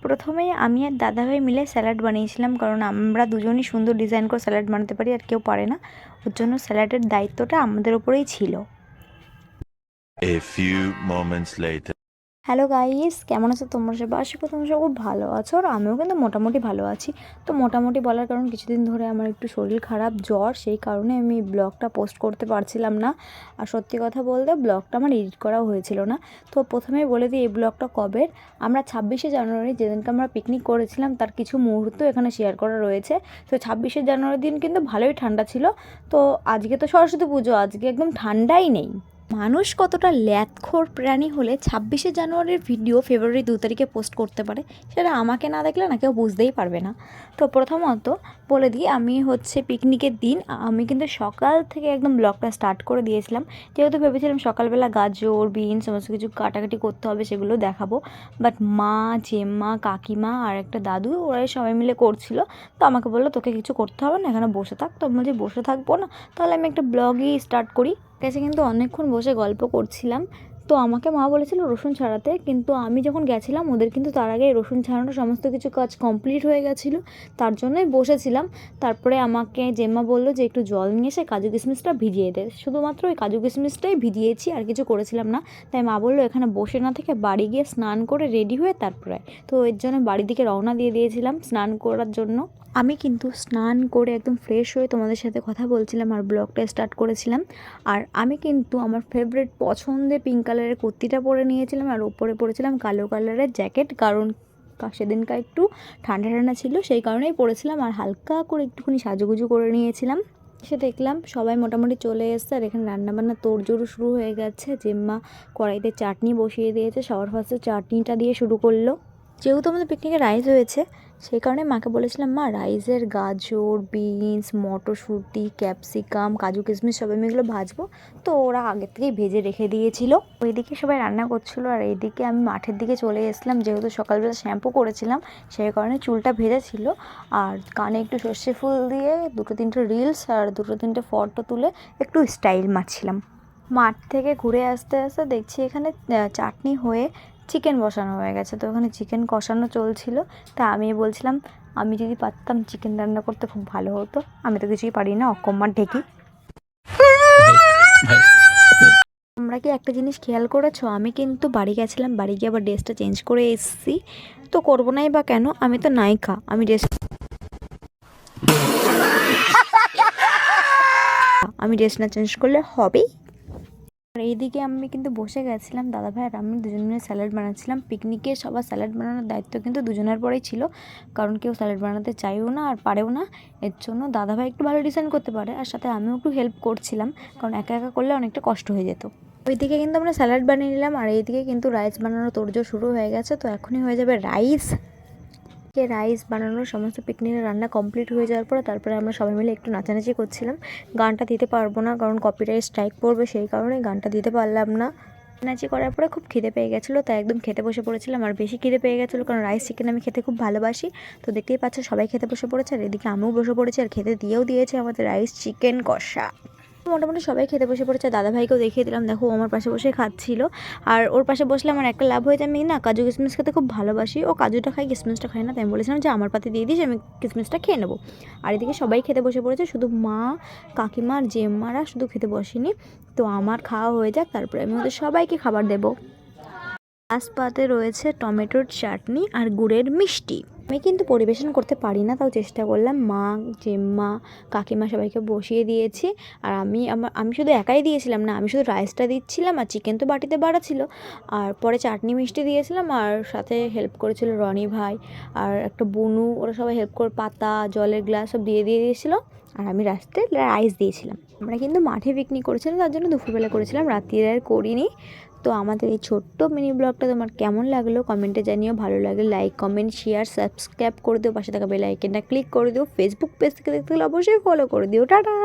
প্রথমেই আমি আর দাদাভাই মিলে স্যালাড বানিয়েছিলাম, কারণ আমরা দুজনই সুন্দর ডিজাইন করে স্যালাড বানাতে পারি আর কেউ পারে না। ওর জন্য স্যালাডের দায়িত্বটা আমাদের ওপরেই ছিল। A few moments later. Hello guys, কেমন আছো তোমরা সবাই? আশা করি তোমরা সব খুব ভালো আছো, আর আমিও কিন্তু মোটামুটি ভালো আছি। তো মোটামুটি বলার কারণ, কিছুদিন ধরে আমার একটু শরীর খারাপ, জ্বর, সেই কারণে আমি ব্লগটা পোস্ট করতে পারছিলাম না। আর সত্যি কথা বলতে ব্লগটা আমার এডিট করাও হয়েছিল না। তো প্রথমেই বলে দিই এই ব্লগটা কবের। আমরা 26শে জানুয়ারি, যেদিনকে আমরা পিকনিক করেছিলাম, তার কিছু মুহূর্ত এখানে শেয়ার করা রয়েছে। তো 26শে জানুয়ারির দিন কিন্তু ভালোই ঠান্ডা ছিল। তো আজকে তো সরস্বতী পুজো, আজকে একদম ঠান্ডাই নেই। মানুষ কতটা ল্যাদখোর প্রাণী হলে 26শে জানুয়ারির ভিডিও ফেব্রুয়ারি 2 তারিখে পোস্ট করতে পারে, সেটা আমাকে না দেখলে না কেউ বুঝতেই পারবে না। তো প্রথমত বলে দিই, আমি হচ্ছে পিকনিকের দিন আমি কিন্তু সকাল থেকে একদম ব্লগটা স্টার্ট করে দিয়েছিলাম, যেহেতু ভেবেছিলাম সকালবেলা গাজর বিন সমস্ত কিছু কাটাকাটি করতে হবে, সেগুলো দেখাবো। বাট মা, জেম্মা, কাকিমা আর একটা দাদু, ওরাই সবাই মিলে করছিল। তো আমাকে বললো তোকে কিছু করতে হবে না, এখানে বসে থাক। তো আমি বলছি বসে থাকবো না, তাহলে আমি একটা ব্লগই স্টার্ট করি। গেছে কিন্তু অনেকক্ষণ বসে গল্প করছিলাম। তো আমাকে মা বলেছিল রসুন ছাড়াতে, কিন্তু আমি যখন গেছিলাম ওদের কিন্তু তার আগে রসুন ছাড়ানো সমস্ত কিছু কাজ কমপ্লিট হয়ে গেছিলো, তার জন্যই বসেছিলাম। তারপরে আমাকে জেম্মা বললো যে একটু জল নিয়ে এসে কাজু কিশমিশটা ভিজিয়ে দে। শুধুমাত্র ওই কাজু কিশমিশটাই ভিজিয়েছি, আর কিছু করেছিলাম না। তাই মা বললো এখানে বসে না থেকে বাড়ি গিয়ে স্নান করে রেডি হয়ে তারপরে। তো এর জন্য বাড়ির দিকে রওনা দিয়ে দিয়েছিলাম স্নান করার জন্য। আমি কিন্তু স্নান করে একদম ফ্রেশ হয়ে তোমাদের সাথে কথা বলছিলাম আর ব্লগটা স্টার্ট করেছিলাম। আর আমি কিন্তু আমার ফেভারিট পছন্দের পিঙ্ক কালারের কুর্তিটা পরে নিয়েছিলাম, আর ওপরে পরেছিলাম কালো কালারের জ্যাকেট, কারণ সেদিনকার একটু ঠান্ডা ঠান্ডা ছিল, সেই কারণেই পরেছিলাম। আর হালকা করে একটুখানি সাজুগুজু করে নিয়েছিলাম। সে দেখলাম সবাই মোটামুটি চলে এসছে, আর এখানে রান্নাবান্না তোড়জোড় শুরু হয়ে গেছে। জেম্মা কড়াইতে চাটনি বসিয়ে দিয়েছে, সবার ফার্স্টে চাটনিটা দিয়ে শুরু করলো। যেহেতু আমাদের পিকনিকে রাইস হয়েছে, সেই কারণে মাকে বলেছিলাম মা রাইসের গাজর বিনস মটরশুঁটি ক্যাপসিকাম কাজু কিশমিশ সবাই আমি এগুলো ভাজবো। তো ওরা আগের থেকেই ভেজে রেখে দিয়েছিল। ওইদিকে সবাই রান্না করছিলো, আর এইদিকে আমি মাঠের দিকে চলে এসেছিলাম, যেহেতু সকালবেলা শ্যাম্পু করেছিলাম সেই কারণে চুলটা ভেজা ছিল। আর কানে একটু সর্ষে ফুল দিয়ে 2-3টে রিলস আর 2-3টে ফটো তুলে একটু স্টাইল মারছিলাম। মাঠ থেকে ঘুরে আসতে আসতে দেখছি এখানে চাটনি হয়ে চিকেন বসানো হয়ে গেছে। তো ওখানে চিকেন কষানো চলছিল। তা আমি বলছিলাম আমি যদি পারতাম চিকেন রান্না করতে খুব ভালো হতো, আমি তো কিছুই পারি না, অকম্মার ঢেকি। তোমরা কি একটা জিনিস খেয়াল করেছো, আমি কিন্তু বাড়ি গেছিলাম, বাড়ি গিয়ে আবার ড্রেসটা চেঞ্জ করে এসেছি। তো করবো নাই বা কেন, আমি তো নায়িকা, আমি ড্রেস না চেঞ্জ করলে হবেই। আর এইদিকে আমি কিন্তু বসে গেছিলাম, দাদাভাই আর আমি দুজন মিলে স্যালাড বানাচ্ছিলাম। পিকনিকে সবার স্যালাড বানানোর দায়িত্ব কিন্তু দুজনের পরেই ছিল, কারণ কেউ স্যালাড বানাতে চাইও না আর পারেও না। এর জন্য দাদাভাই একটু ভালো ডিজাইন করতে পারে, আর সাথে আমিও একটু হেল্প করছিলাম, কারণ একা একা করলে অনেকটা কষ্ট হয়ে যেত। ওইদিকে কিন্তু আমরা স্যালাড বানিয়ে নিলাম, আর এইদিকে কিন্তু রাইস বানানোর তোড়জোড় শুরু হয়ে গেছে। তো এখনই হয়ে যাবে রাইস বানানোর সমস্ত পিকনিকের রান্না কমপ্লিট হয়ে যাওয়ার পরে তারপরে আমরা সবাই মিলে একটু নাচানাচি করছিলাম। গানটা দিতে পারবো না, কারণ কপিরাইট স্ট্রাইক পড়বে, সেই কারণে গানটা দিতে পারলাম না। নাচি করার পরে খুব খিদে পেয়ে গেছিলো, তাই একদম খেতে বসে পড়েছিলাম। আর বেশি খিদে পেয়ে গেছিলো, কারণ রাইস চিকেন আমি খেতে খুব ভালোবাসি। তো দেখতেই পাচ্ছ সবাই খেতে বসে পড়েছে, আর এদিকে আমিও বসে পড়েছি, আর খেতে দিয়েও দিয়েছে আমাদের রাইস চিকেন কষা। মোটামুটি সবাই খেতে বসে পড়েছে। দাদাভাইকেও দেখিয়ে দিলাম, দেখো আমার পাশে বসে খাচ্ছিল। আর ওর পাশে বসলে আমার একটা লাভ হয়েছে, আমি না কাজু কিশমিশ খেতে খুব ভালোবাসি, ও কাজুটা খাই কিশমিশটা খাই না, তাই আমি বলেছিলাম যে আমার পাতে দিয়ে দিস, আমি কিশমিশটা খেয়ে নেবো। আর এদিকে সবাই খেতে বসে পড়েছে, শুধু মা কাকিমা আর জেম্মারা শুধু খেতে বসেনি। তো আমার খাওয়া হয়ে যাক, তারপরে আমি ওদের সবাইকে খাবার দেবো। লাস্ট পাতে রয়েছে টমেটোর চাটনি আর গুড়ের মিষ্টি। আমি কিন্তু পরিবেশন করতে পারি না, তাও চেষ্টা করলাম। মা জেম্মা কাকিমা সবাইকে বসিয়ে দিয়েছি, আর আমি শুধু একাই দিয়েছিলাম না, আমি শুধু রাইসটা দিচ্ছিলাম, আর চিকেন তো বাটিতে বাড়া ছিল। আর পরে চাটনি মিষ্টি দিয়েছিলাম, আর সাথে হেল্প করেছিল রনি ভাই আর একটা বুনু, ওরা সবাই হেল্প করে পাতা জলের গ্লাস সব দিয়ে দিয়েছিলো। আর আমি রাস্তায় রাইস দিয়েছিলাম। আমরা কিন্তু মাঠে পিকনিক করেছিলাম, তার জন্য দুপুরবেলা করেছিলাম, রাত্রিরে আর করিনি। তো আমাদের এই ছোট্ট মিনি ব্লগটা তোমার কেমন লাগলো কমেন্টে জানিও। ভালো লাগলে লাইক কমেন্ট শেয়ার সাবস্ক্রাইব করে দিও, পাশে থাকা বেল আইকনটা ক্লিক করে দিও। ফেসবুক পেজ থেকে দেখতে গেলে অবশ্যই ফলো করে দিও। টাটা।